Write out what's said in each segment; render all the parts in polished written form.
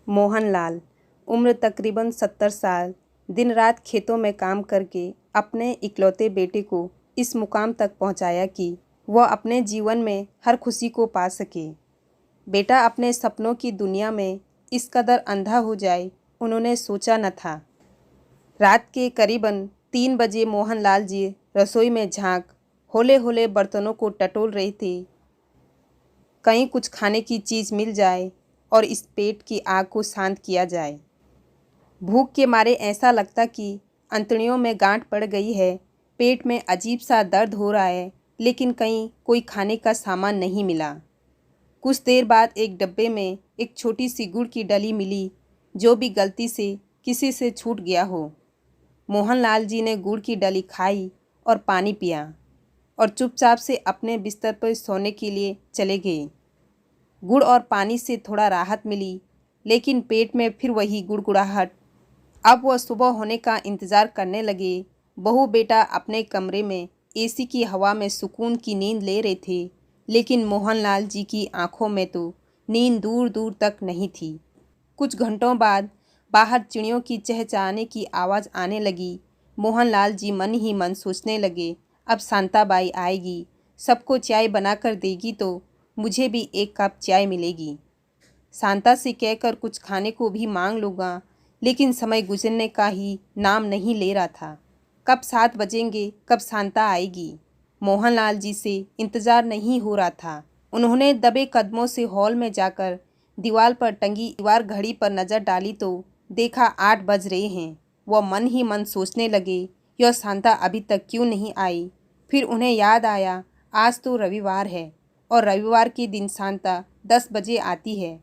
मोहनलाल, उम्र तकरीबन 70 साल, दिन रात खेतों में काम करके अपने इकलौते बेटे को इस मुकाम तक पहुंचाया कि वह अपने जीवन में हर खुशी को पा सके। बेटा अपने सपनों की दुनिया में इस कदर अंधा हो जाए, उन्होंने सोचा न था। रात के करीबन 3 बजे मोहनलाल जी रसोई में झांक होले होले बर्तनों को टटोल रहे थे। कहीं कुछ खाने की चीज़ मिल जाए और इस पेट की आग को शांत किया जाए। भूख के मारे ऐसा लगता कि अंतड़ियों में गांठ पड़ गई है, पेट में अजीब सा दर्द हो रहा है, लेकिन कहीं कोई खाने का सामान नहीं मिला। कुछ देर बाद एक डब्बे में एक छोटी सी गुड़ की डली मिली, जो भी गलती से किसी से छूट गया हो। मोहनलाल जी ने गुड़ की डली खाई और पानी पिया और चुपचाप से अपने बिस्तर पर सोने के लिए चले गए। गुड़ और पानी से थोड़ा राहत मिली, लेकिन पेट में फिर वही गुड़गुड़ाहट। अब वह सुबह होने का इंतज़ार करने लगे। बहू बेटा अपने कमरे में एसी की हवा में सुकून की नींद ले रहे थे, लेकिन मोहनलाल जी की आंखों में तो नींद दूर दूर तक नहीं थी। कुछ घंटों बाद बाहर चिड़ियों की चहचहाने की आवाज़ आने लगी। मोहनलाल जी मन ही मन सोचने लगे, अब शांताबाई आएगी, सबको चाय बनाकर देगी तो मुझे भी एक कप चाय मिलेगी। शांता से कहकर कुछ खाने को भी मांग लूँगा, लेकिन समय गुजरने का ही नाम नहीं ले रहा था। कब 7 बजेंगे, कब शांता आएगी? मोहनलाल जी से इंतज़ार नहीं हो रहा था। उन्होंने दबे कदमों से हॉल में जाकर दीवार पर टंगी दीवार घड़ी पर नज़र डाली तो देखा 8 बज रहे हैं। वह मन ही मन सोचने लगे, यह शांता अभी तक क्यों नहीं आई? फिर उन्हें याद आया, आज तो रविवार है और रविवार के दिन शांता 10 बजे आती है।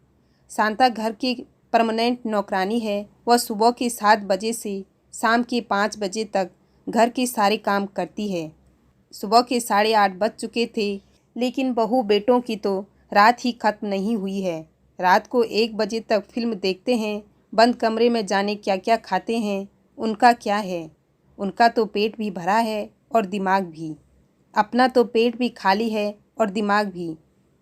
शांता घर की परमानेंट नौकरानी है। वह सुबह के 7 बजे से शाम के 5 बजे तक घर के सारे काम करती है। सुबह के 8:30 बज चुके थे, लेकिन बहू बेटों की तो रात ही खत्म नहीं हुई है। रात को 1 बजे तक फिल्म देखते हैं, बंद कमरे में जाने क्या क्या खाते हैं। उनका क्या है, उनका तो पेट भी भरा है और दिमाग भी। अपना तो पेट भी खाली है और दिमाग भी।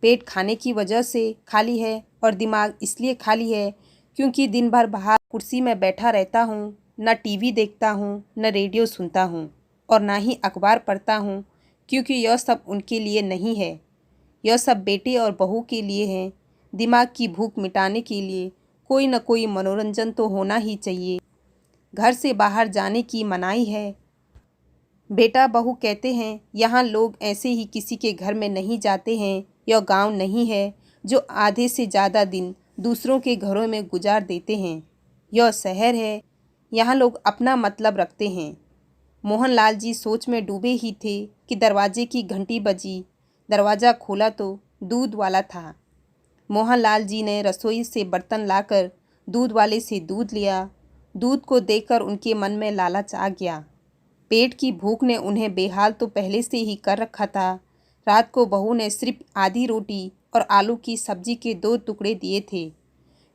पेट खाने की वजह से खाली है और दिमाग इसलिए खाली है क्योंकि दिन भर बाहर कुर्सी में बैठा रहता हूँ, न टीवी देखता हूँ, न रेडियो सुनता हूँ और ना ही अखबार पढ़ता हूँ, क्योंकि यह सब उनके लिए नहीं है। यह सब बेटे और बहू के लिए है। दिमाग की भूख मिटाने के लिए कोई न कोई मनोरंजन तो होना ही चाहिए। घर से बाहर जाने की मनाही है। बेटा बहू कहते हैं, यहाँ लोग ऐसे ही किसी के घर में नहीं जाते हैं। यह गांव नहीं है जो आधे से ज़्यादा दिन दूसरों के घरों में गुजार देते हैं। यह शहर है, यहाँ लोग अपना मतलब रखते हैं। मोहनलाल जी सोच में डूबे ही थे कि दरवाजे की घंटी बजी। दरवाज़ा खोला तो दूध वाला था। मोहनलाल जी ने रसोई से बर्तन लाकर दूध वाले से दूध लिया। दूध को देखकर उनके मन में लालच आ गया। पेट की भूख ने उन्हें बेहाल तो पहले से ही कर रखा था। रात को बहू ने सिर्फ आधी रोटी और आलू की सब्जी के 2 टुकड़े दिए थे,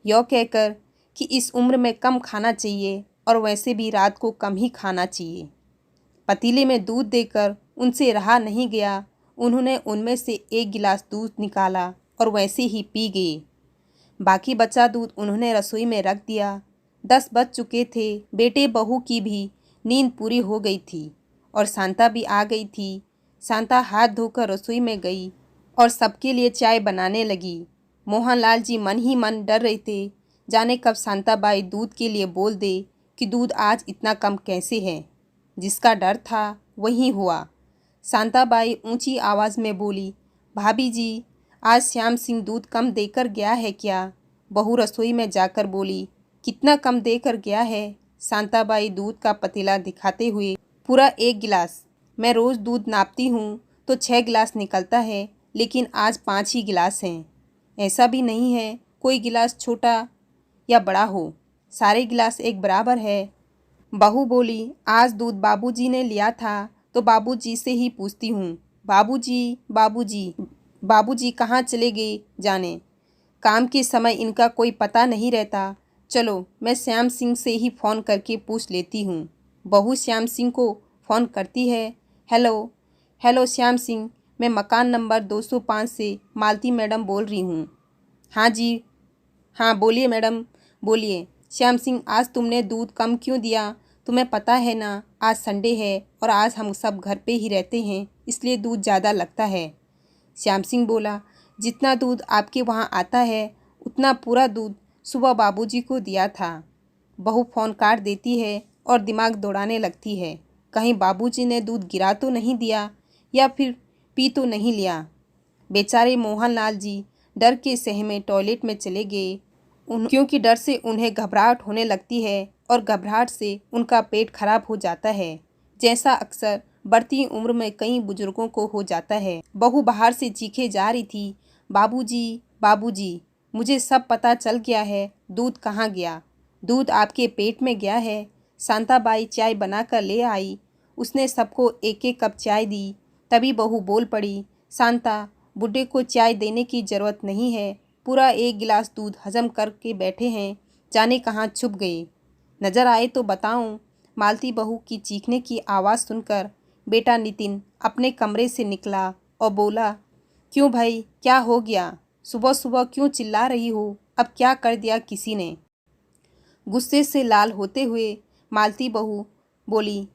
यह कहकर कि इस उम्र में कम खाना चाहिए और वैसे भी रात को कम ही खाना चाहिए। पतीले में दूध देकर उनसे रहा नहीं गया। उन्होंने उनमें से 1 गिलास दूध निकाला और वैसे ही पी गए। बाकी बचा दूध उन्होंने रसोई में रख दिया। 10 बज चुके थे। बेटे बहू की भी नींद पूरी हो गई थी और शांता भी आ गई थी। शांता हाथ धोकर रसोई में गई और सबके लिए चाय बनाने लगी। मोहनलाल जी मन ही मन डर रहे थे, जाने कब शांताबाई दूध के लिए बोल दे कि दूध आज इतना कम कैसे है। जिसका डर था वही हुआ। शांताबाई ऊंची आवाज़ में बोली, भाभी जी, आज श्याम सिंह दूध कम देकर गया है क्या? बहू रसोई में जाकर बोली, कितना कम देकर गया है? शांताबाई दूध का पतीला दिखाते हुए, पूरा 1 गिलास। मैं रोज़ दूध नापती हूँ तो 6 गिलास निकलता है, लेकिन आज 5 ही गिलास हैं। ऐसा भी नहीं है कोई गिलास छोटा या बड़ा हो, सारे गिलास एक बराबर है। बहू बोली, आज दूध बाबूजी ने लिया था तो बाबूजी से ही पूछती हूँ। बाबूजी बाबूजी बाबूजी कहाँ चले गए जाने। काम के समय इनका कोई पता नहीं रहता। चलो मैं श्याम सिंह से ही फ़ोन करके पूछ लेती हूँ। बहू श्याम सिंह को फ़ोन करती है। हेलो हेलो श्याम सिंह, मैं मकान नंबर 205 से मालती मैडम बोल रही हूँ। हाँ जी, हाँ बोलिए मैडम। बोलिए श्याम सिंह, आज तुमने दूध कम क्यों दिया? तुम्हें पता है ना आज संडे है और आज हम सब घर पे ही रहते हैं, इसलिए दूध ज़्यादा लगता है। श्याम सिंह बोला, जितना दूध आपके वहाँ आता है उतना पूरा दूध सुबह बाबूजी को दिया था। बहू फ़ोन काट देती है और दिमाग दौड़ाने लगती है, कहीं बाबूजी ने दूध गिरा तो नहीं दिया या फिर पी तो नहीं लिया। बेचारे मोहनलाल जी डर के सहमे टॉयलेट में चले गए, क्योंकि डर से उन्हें घबराहट होने लगती है और घबराहट से उनका पेट खराब हो जाता है, जैसा अक्सर बढ़ती उम्र में कई बुजुर्गों को हो जाता है। बहू बाहर से चीखे जा रही थी, बाबूजी बाबूजी, मुझे सब पता चल गया है, दूध कहाँ गया? दूध आपके पेट में गया है। शांताबाई चाय बनाकर ले आई, उसने सबको एक एक कप चाय दी। तभी बहू बोल पड़ी, शांता, बुड्ढे को चाय देने की ज़रूरत नहीं है, पूरा एक गिलास दूध हजम करके बैठे हैं, जाने कहाँ छुप गए। नज़र आए तो बताऊं। मालती बहू की चीखने की आवाज़ सुनकर बेटा नितिन अपने कमरे से निकला और बोला, क्यों भाई, क्या हो गया? सुबह सुबह क्यों चिल्ला रही हो? अब क्या कर दिया किसी ने? गुस्से से लाल होते हुए मालती बहू बोली,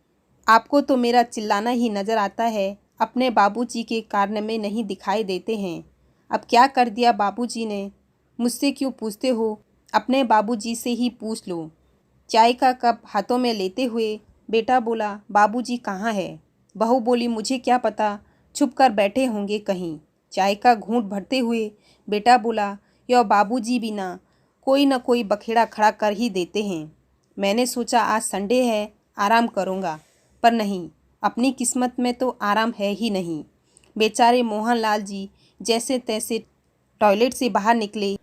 आपको तो मेरा चिल्लाना ही नज़र आता है, अपने बाबूजी के कारनामे नहीं दिखाई देते हैं। अब क्या कर दिया बाबूजी ने? मुझसे क्यों पूछते हो? अपने बाबूजी से ही पूछ लो। चाय का कप हाथों में लेते हुए बेटा बोला, बाबूजी कहाँ है? बहू बोली, मुझे क्या पता, छुप कर बैठे होंगे कहीं। चाय का घूंट भरते हुए बेटा बोला, यो बाबूजी भी ना कोई न कोई बखेड़ा खड़ा कर ही देते हैं। मैंने सोचा आज संडे है, आराम करूँगा, पर नहीं, अपनी किस्मत में तो आराम है ही नहीं। बेचारे मोहनलाल जी जैसे तैसे टॉयलेट से बाहर निकले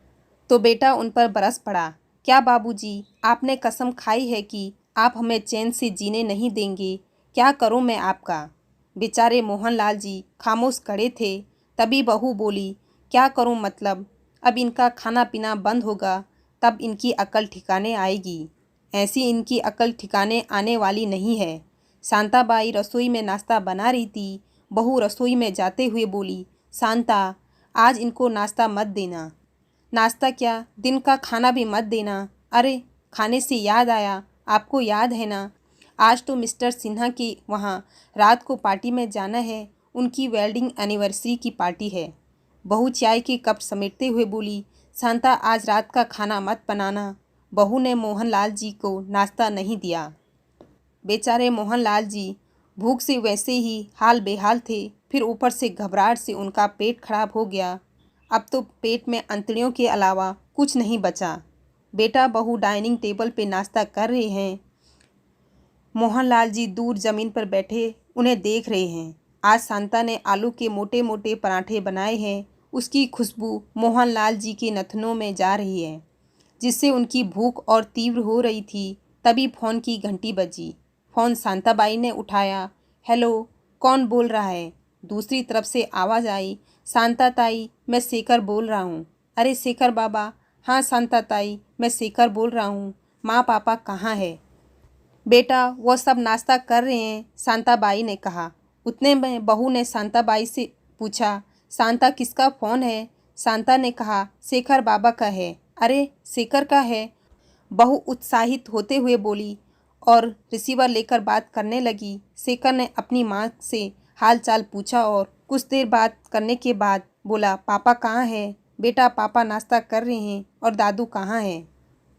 तो बेटा उन पर बरस पड़ा, क्या बाबूजी, आपने कसम खाई है कि आप हमें चैन से जीने नहीं देंगे, क्या करूं मैं आपका? बेचारे मोहनलाल जी खामोश खड़े थे। तभी बहू बोली, क्या करूं मतलब? अब इनका खाना पीना बंद होगा, तब इनकी अक्ल ठिकाने आएगी। ऐसी इनकी अक्ल ठिकाने आने वाली नहीं है। शांताबाई रसोई में नाश्ता बना रही थी। बहू रसोई में जाते हुए बोली, शांता, आज इनको नाश्ता मत देना। नाश्ता क्या, दिन का खाना भी मत देना। अरे, खाने से याद आया, आपको याद है ना, आज तो मिस्टर सिन्हा के वहाँ रात को पार्टी में जाना है, उनकी वेडिंग एनिवर्सरी की पार्टी है। बहू चाय के कप समेटते हुए बोली, शांता, आज रात का खाना मत बनाना। बहू ने मोहनलाल जी को नाश्ता नहीं दिया। बेचारे मोहनलाल जी भूख से वैसे ही हाल बेहाल थे, फिर ऊपर से घबराहट से उनका पेट खराब हो गया। अब तो पेट में अंतड़ियों के अलावा कुछ नहीं बचा। बेटा बहू डाइनिंग टेबल पे नाश्ता कर रहे हैं। मोहनलाल जी दूर ज़मीन पर बैठे उन्हें देख रहे हैं। आज शांता ने आलू के मोटे मोटे पराठे बनाए हैं, उसकी खुशबू मोहनलाल जी के नथनों में जा रही है, जिससे उनकी भूख और तीव्र हो रही थी। तभी फ़ोन की घंटी बजी। फ़ोन शांताबाई ने उठाया। हेलो, कौन बोल रहा है? दूसरी तरफ से आवाज़ आई, शांता ताई, मैं शेखर बोल रहा हूँ। अरे शेखर बाबा, हाँ शांता ताई, मैं शेखर बोल रहा हूँ। माँ पापा कहाँ है? बेटा वो सब नाश्ता कर रहे हैं, शांताबाई ने कहा। उतने में बहू ने शांताबाई से पूछा, शांता किसका फ़ोन है? शांता ने कहा, शेखर बाबा का है। अरे शेखर का है? बहू उत्साहित होते हुए बोली और रिसीवर लेकर बात करने लगी। शेखर ने अपनी माँ से हाल चाल पूछा और कुछ देर बात करने के बाद बोला, पापा कहाँ है? बेटा पापा नाश्ता कर रहे हैं। और दादू कहाँ है?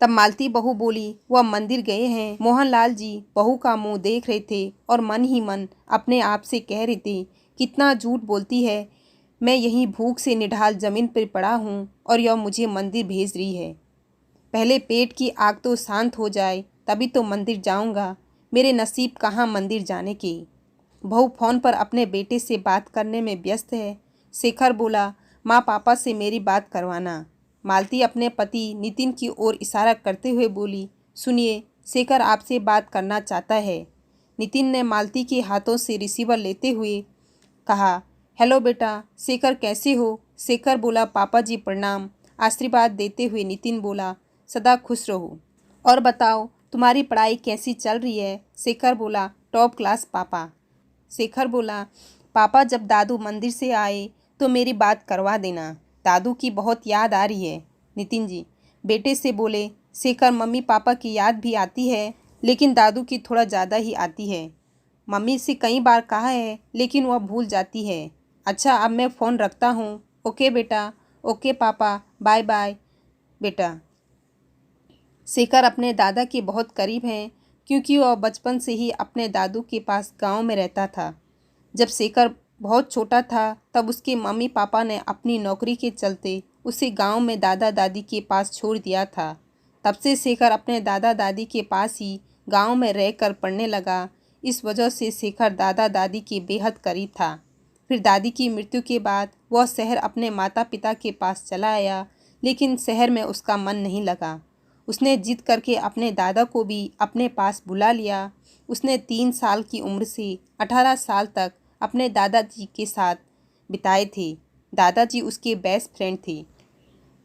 तब मालती बहू बोली, वह मंदिर गए हैं। मोहनलाल जी बहू का मुंह देख रहे थे और मन ही मन अपने आप से कह रहे थे, कितना झूठ बोलती है, मैं यहीं भूख से निढाल ज़मीन पर पड़ा हूँ और यह मुझे मंदिर भेज रही है। पहले पेट की आग तो शांत हो जाए, तभी तो मंदिर जाऊंगा। मेरे नसीब कहाँ मंदिर जाने के। बहू फ़ोन पर अपने बेटे से बात करने में व्यस्त है। शेखर बोला, माँ पापा से मेरी बात करवाना। मालती अपने पति नितिन की ओर इशारा करते हुए बोली, सुनिए, शेखर आपसे बात करना चाहता है। नितिन ने मालती के हाथों से रिसीवर लेते हुए कहा, हेलो बेटा, शेखर कैसे हो? शेखर बोला, पापा जी प्रणाम। आशीर्वाद देते हुए नितिन बोला, सदा खुश रहो। और बताओ तुम्हारी पढ़ाई कैसी चल रही है? शेखर बोला, टॉप क्लास पापा। शेखर बोला, पापा जब दादू मंदिर से आए तो मेरी बात करवा देना, दादू की बहुत याद आ रही है। नितिन जी, बेटे से बोले, शेखर मम्मी पापा की याद भी आती है, लेकिन दादू की थोड़ा ज़्यादा ही आती है। मम्मी से कई बार कहा है लेकिन वह भूल जाती है। अच्छा अब मैं फ़ोन रखता हूँ। ओके बेटा। ओके पापा, बाय बाय बेटा। शेखर अपने दादा के बहुत करीब हैं क्योंकि वह बचपन से ही अपने दादू के पास गांव में रहता था। जब शेखर बहुत छोटा था तब उसके मम्मी पापा ने अपनी नौकरी के चलते उसे गांव में दादा दादी के पास छोड़ दिया था। तब से शेखर अपने दादा दादी के पास ही गांव में रहकर पढ़ने लगा। इस वजह से शेखर दादा दादी के बेहद करीब था। फिर दादी की मृत्यु के बाद वह शहर अपने माता पिता के पास चला आया, लेकिन शहर में उसका मन नहीं लगा। उसने जिद करके अपने दादा को भी अपने पास बुला लिया। उसने 3 साल की उम्र से 18 साल तक अपने दादाजी के साथ बिताए थे। दादाजी उसके बेस्ट फ्रेंड थे।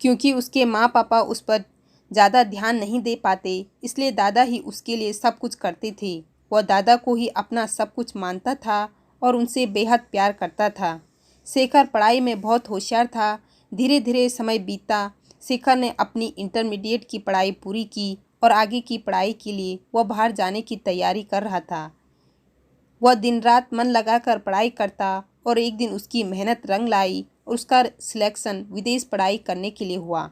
क्योंकि उसके माँ पापा उस पर ज़्यादा ध्यान नहीं दे पाते, इसलिए दादा ही उसके लिए सब कुछ करते थे। वह दादा को ही अपना सब कुछ मानता था और उनसे बेहद प्यार करता था। शेखर पढ़ाई में बहुत होशियार था। धीरे धीरे समय बीता। शेखर ने अपनी इंटरमीडिएट की पढ़ाई पूरी की और आगे की पढ़ाई के लिए वह बाहर जाने की तैयारी कर रहा था। वह दिन रात मन लगाकर पढ़ाई करता और एक दिन उसकी मेहनत रंग लाई और उसका सिलेक्शन विदेश पढ़ाई करने के लिए हुआ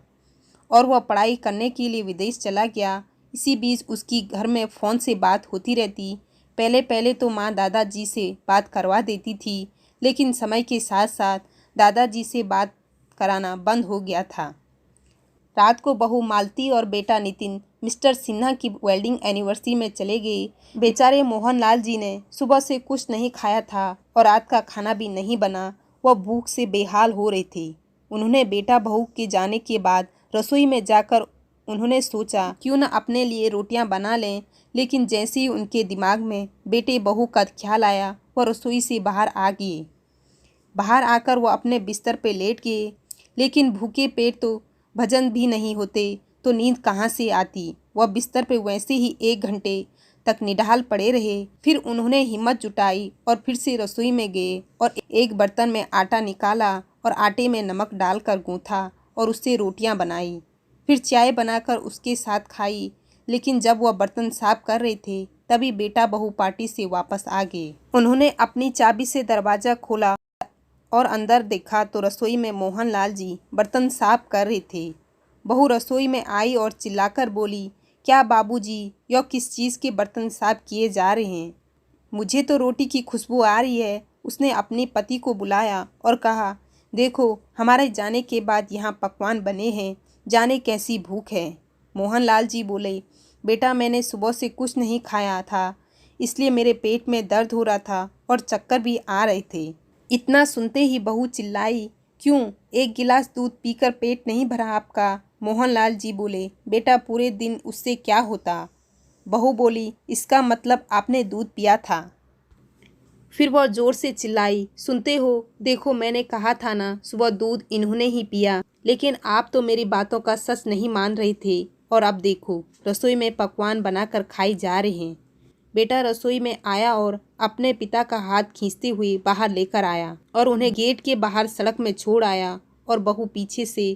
और वह पढ़ाई करने के लिए विदेश चला गया। इसी बीच उसकी घर में फ़ोन से बात होती रहती। पहले पहले तो माँ दादाजी से बात करवा देती थी, लेकिन समय के साथ साथ दादाजी से बात कराना बंद हो गया था। रात को बहू मालती और बेटा नितिन मिस्टर सिन्हा की वेडिंग एनिवर्सरी में चले गए। बेचारे मोहनलाल जी ने सुबह से कुछ नहीं खाया था और रात का खाना भी नहीं बना। वह भूख से बेहाल हो रहे थे। उन्होंने बेटा बहू के जाने के बाद रसोई में जाकर उन्होंने सोचा क्यों न अपने लिए रोटियां बना लें, लेकिन जैसे ही उनके दिमाग में बेटे बहू का ख्याल आया वह रसोई से बाहर आ गए। बाहर आकर वह अपने बिस्तर पे लेट गए, लेकिन भूखे पेट तो भजन भी नहीं होते तो नींद कहाँ से आती। वह बिस्तर पे वैसे ही 1 घंटे तक निढाल पड़े रहे। फिर उन्होंने हिम्मत जुटाई और फिर से रसोई में गए और एक बर्तन में आटा निकाला और आटे में नमक डालकर गूँथा और उससे रोटियां बनाई। फिर चाय बनाकर उसके साथ खाई। लेकिन जब वह बर्तन साफ कर रहे थे तभी बेटा बहू पार्टी से वापस आ गए। उन्होंने अपनी चाबी से दरवाज़ा खोला और अंदर देखा तो रसोई में मोहनलाल जी बर्तन साफ कर रहे थे। बहू रसोई में आई और चिल्लाकर बोली, क्या बाबूजी, यह किस चीज़ के बर्तन साफ किए जा रहे हैं? मुझे तो रोटी की खुशबू आ रही है। उसने अपने पति को बुलाया और कहा, देखो हमारे जाने के बाद यहाँ पकवान बने हैं, जाने कैसी भूख है। मोहनलाल जी बोले, बेटा मैंने सुबह से कुछ नहीं खाया था, इसलिए मेरे पेट में दर्द हो रहा था और चक्कर भी आ रहे थे। इतना सुनते ही बहू चिल्लाई, क्यों, 1 गिलास दूध पीकर पेट नहीं भरा आपका? मोहनलाल जी बोले, बेटा पूरे दिन उससे क्या होता? बहू बोली, इसका मतलब आपने दूध पिया था। फिर वह जोर से चिल्लाई, सुनते हो, देखो मैंने कहा था ना, सुबह दूध इन्होंने ही पिया। लेकिन आप तो मेरी बातों का सच नहीं मान रहे थे और अब देखो रसोई में पकवान बनाकर खाई जा रहे हैं। बेटा रसोई में आया और अपने पिता का हाथ खींचते हुए बाहर लेकर आया और उन्हें गेट के बाहर सड़क में छोड़ आया और बहू पीछे से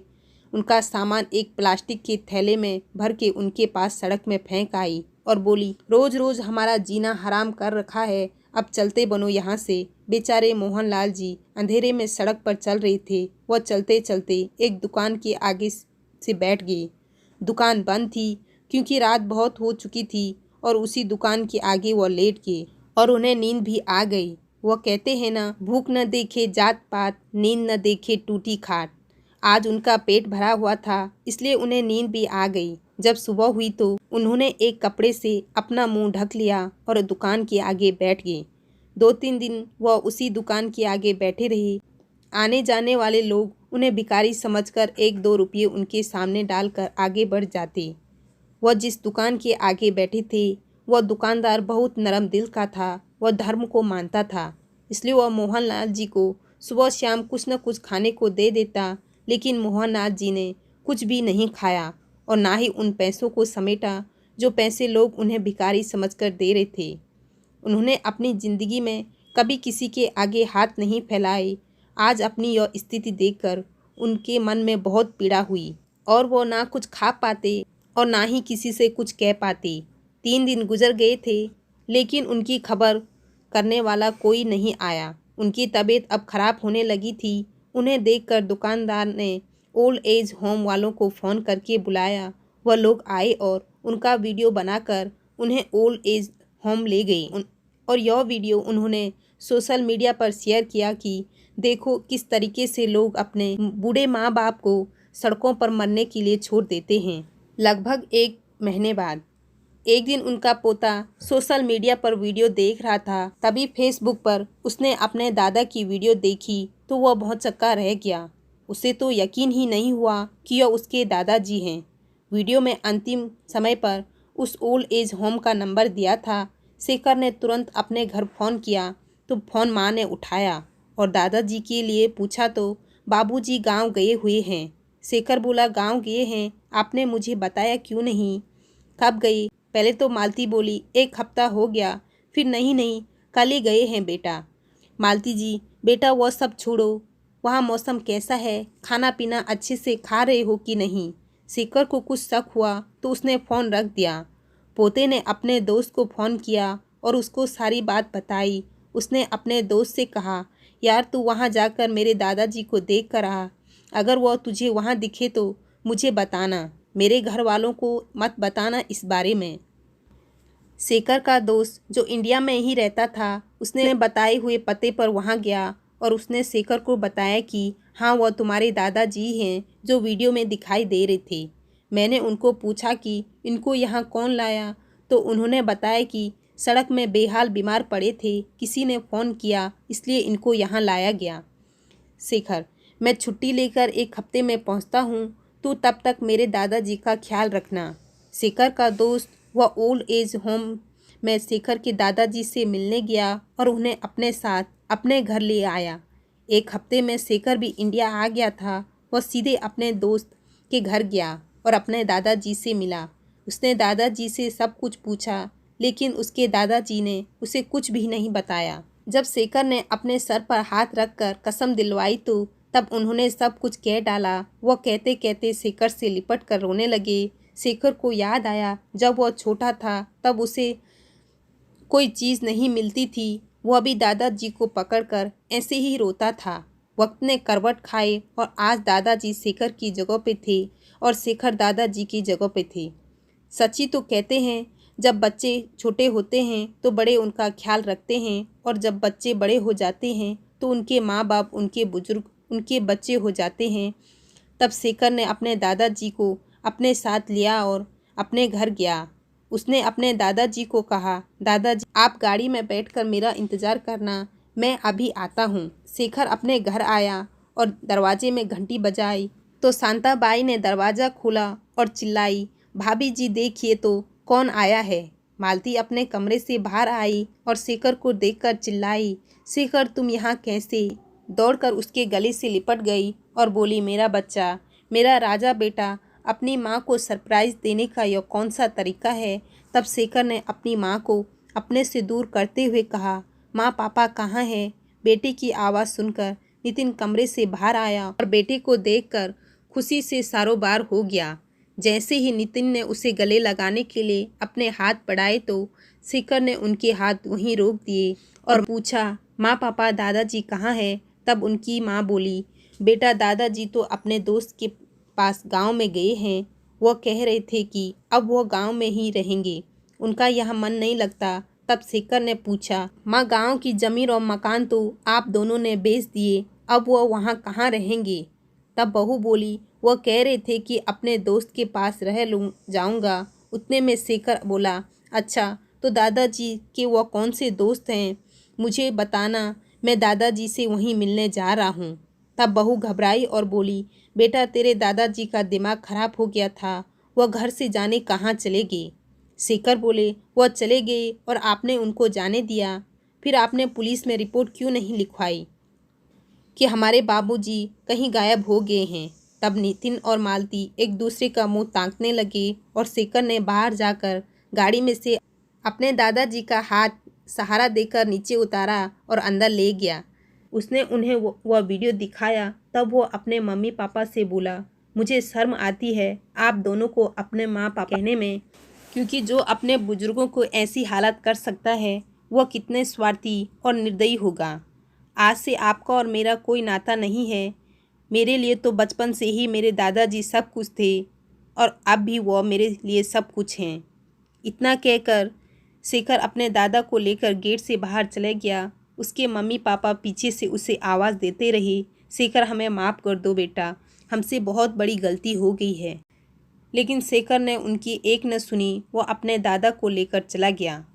उनका सामान एक प्लास्टिक के थैले में भर के उनके पास सड़क में फेंक आई और बोली, रोज रोज हमारा जीना हराम कर रखा है, अब चलते बनो यहाँ से। बेचारे मोहनलाल जी अंधेरे में सड़क पर चल रहे थे। वह चलते चलते एक दुकान के आगे से बैठ गए। दुकान बंद थी क्योंकि रात बहुत हो चुकी थी और उसी दुकान के आगे वह लेट गए और उन्हें नींद भी आ गई। वह कहते हैं ना, भूख न देखे जात पात, नींद न देखे टूटी खाट। आज उनका पेट भरा हुआ था, इसलिए उन्हें नींद भी आ गई। जब सुबह हुई तो उन्होंने एक कपड़े से अपना मुंह ढक लिया और दुकान के आगे बैठ गए। 2-3 दिन वह उसी दुकान के आगे बैठे रहे। आने जाने वाले लोग उन्हें भिखारी समझकर 1-2 रुपये उनके सामने डालकर आगे बढ़ जाते। वह जिस दुकान के आगे बैठे थे वह दुकानदार बहुत नरम दिल का था। वह धर्म को मानता था, इसलिए वह मोहनलाल जी को सुबह शाम कुछ न कुछ खाने को दे देता। लेकिन मोहनलाल जी ने कुछ भी नहीं खाया और ना ही उन पैसों को समेटा जो पैसे लोग उन्हें भिखारी समझकर दे रहे थे। उन्होंने अपनी ज़िंदगी में कभी किसी के आगे हाथ नहीं फैलाए। आज अपनी यह स्थिति देखकर उनके मन में बहुत पीड़ा हुई और वो ना कुछ खा पाते और ना ही किसी से कुछ कह पाते। 3 दिन गुजर गए थे, लेकिन उनकी खबर करने वाला कोई नहीं आया। उनकी तबीयत अब खराब होने लगी थी। उन्हें देखकर दुकानदार ने ओल्ड एज होम वालों को फ़ोन करके बुलाया। वह लोग आए और उनका वीडियो बनाकर उन्हें ओल्ड एज होम ले गए और यह वीडियो उन्होंने सोशल मीडिया पर शेयर किया कि देखो किस तरीके से लोग अपने बूढ़े माँ बाप को सड़कों पर मरने के लिए छोड़ देते हैं। लगभग 1 महीने बाद एक दिन उनका पोता सोशल मीडिया पर वीडियो देख रहा था। तभी फेसबुक पर उसने अपने दादा की वीडियो देखी तो वह बहुत चक्का रह गया। उसे तो यकीन ही नहीं हुआ कि यह उसके दादाजी हैं। वीडियो में अंतिम समय पर उस ओल्ड एज होम का नंबर दिया था। शेखर ने तुरंत अपने घर फ़ोन किया तो फ़ोन माँ ने उठाया और दादाजी के लिए पूछा तो बाबूजी गांव गए हुए हैं। शेखर बोला, गांव गए हैं? आपने मुझे बताया क्यों नहीं? कब गए? पहले तो मालती बोली, 1 हफ्ता हो गया। फिर नहीं, कल ही गए हैं बेटा। मालती जी, बेटा वो सब छोड़ो, वहाँ मौसम कैसा है? खाना पीना अच्छे से खा रहे हो कि नहीं? शेखर को कुछ शक हुआ तो उसने फ़ोन रख दिया। पोते ने अपने दोस्त को फ़ोन किया और उसको सारी बात बताई। उसने अपने दोस्त से कहा, यार तू वहाँ जाकर मेरे दादाजी को देख कर आ। अगर वह तुझे वहाँ दिखे तो मुझे बताना। मेरे घर वालों को मत बताना इस बारे में। शेखर का दोस्त जो इंडिया में ही रहता था, उसने बताए हुए पते पर वहाँ गया और उसने शेखर को बताया कि हाँ वह तुम्हारे दादाजी हैं जो वीडियो में दिखाई दे रहे थे। मैंने उनको पूछा कि इनको यहाँ कौन लाया, तो उन्होंने बताया कि सड़क में बेहाल बीमार पड़े थे, किसी ने फ़ोन किया इसलिए इनको यहाँ लाया गया। शेखर, मैं छुट्टी लेकर 1 हफ्ते में पहुँचता हूँ, तू तब तक मेरे दादाजी का ख्याल रखना। शेखर का दोस्त वह ओल्ड एज होम में शेखर के दादाजी से मिलने गया और उन्हें अपने साथ अपने घर ले आया। 1 हफ्ते में शेखर भी इंडिया आ गया था। वह सीधे अपने दोस्त के घर गया और अपने दादाजी से मिला। उसने दादाजी से सब कुछ पूछा, लेकिन उसके दादाजी ने उसे कुछ भी नहीं बताया। जब शेखर ने अपने सर पर हाथ रखकर कसम दिलवाई तो तब उन्होंने सब कुछ कह डाला। वह कहते कहते शेखर से लिपट कर रोने लगे। शेखर को याद आया जब वह छोटा था तब उसे कोई चीज़ नहीं मिलती थी। वह भी दादाजी को पकड़कर ऐसे ही रोता था। वक्त ने करवट खाए और आज दादाजी शेखर की जगह पे थे और शेखर दादाजी की जगह पे थे। सच्ची तो कहते हैं जब बच्चे छोटे होते हैं तो बड़े उनका ख्याल रखते हैं और जब बच्चे बड़े हो जाते हैं तो उनके माँ बाप, उनके बुजुर्ग उनके बच्चे हो जाते हैं। तब शेखर ने अपने दादाजी को अपने साथ लिया और अपने घर गया। उसने अपने दादाजी को कहा, दादाजी आप गाड़ी में बैठकर मेरा इंतज़ार करना, मैं अभी आता हूँ। शेखर अपने घर आया और दरवाजे में घंटी बजाई तो शांताबाई ने दरवाज़ा खोला और चिल्लाई, भाभी जी देखिए तो कौन आया है। मालती अपने कमरे से बाहर आई और शेखर को देखकर चिल्लाई, शेखर तुम यहाँ कैसे? दौड़कर उसके गले से लिपट गई और बोली, मेरा बच्चा, मेरा राजा बेटा, अपनी माँ को सरप्राइज़ देने का यह कौन सा तरीका है? तब शेखर ने अपनी माँ को अपने से दूर करते हुए कहा, माँ पापा कहाँ हैं? बेटे की आवाज़ सुनकर नितिन कमरे से बाहर आया और बेटे को देखकर खुशी से सारोबार हो गया। जैसे ही नितिन ने उसे गले लगाने के लिए अपने हाथ बढ़ाए तो शेखर ने उनके हाथ वहीं रोक दिए और पूछा, माँ पापा दादाजी कहाँ हैं? तब उनकी माँ बोली, बेटा दादाजी तो अपने दोस्त के पास गांव में गए हैं। वह कह रहे थे कि अब वह गांव में ही रहेंगे, उनका यहाँ मन नहीं लगता। तब शेखर ने पूछा, माँ गांव की ज़मीन और मकान तो आप दोनों ने बेच दिए, अब वह वहाँ कहाँ रहेंगे? तब बहू बोली, वह कह रहे थे कि अपने दोस्त के पास रह लूँ जाऊँगा। उतने में शेखर बोला, अच्छा तो दादाजी के वह कौन से दोस्त हैं, मुझे बताना, मैं दादाजी से वहीं मिलने जा रहा हूँ। तब बहू घबराई और बोली, बेटा तेरे दादाजी का दिमाग खराब हो गया था, वह घर से जाने कहाँ चले गए? शेखर बोले, वह चले गए और आपने उनको जाने दिया, फिर आपने पुलिस में रिपोर्ट क्यों नहीं लिखवाई कि हमारे बाबूजी कहीं गायब हो गए हैं? तब नितिन और मालती एक दूसरे का मुंह ताकने लगे और शेखर ने बाहर जाकर गाड़ी में से अपने दादाजी का हाथ सहारा देकर नीचे उतारा और अंदर ले गया। उसने उन्हें वह वीडियो दिखाया। तब वो अपने मम्मी पापा से बोला, मुझे शर्म आती है आप दोनों को अपने माँ पापा कहने में, क्योंकि जो अपने बुजुर्गों को ऐसी हालत कर सकता है वह कितने स्वार्थी और निर्दयी होगा। आज से आपका और मेरा कोई नाता नहीं है। मेरे लिए तो बचपन से ही मेरे दादाजी सब कुछ थे और अब भी वो मेरे लिए सब कुछ हैं। इतना कहकर शेखर अपने दादा को लेकर गेट से बाहर चले गया। उसके मम्मी पापा पीछे से उसे आवाज़ देते रहे, शेखर हमें माफ़ कर दो बेटा, हमसे बहुत बड़ी गलती हो गई है। लेकिन शेखर ने उनकी एक न सुनी, वो अपने दादा को लेकर चला गया।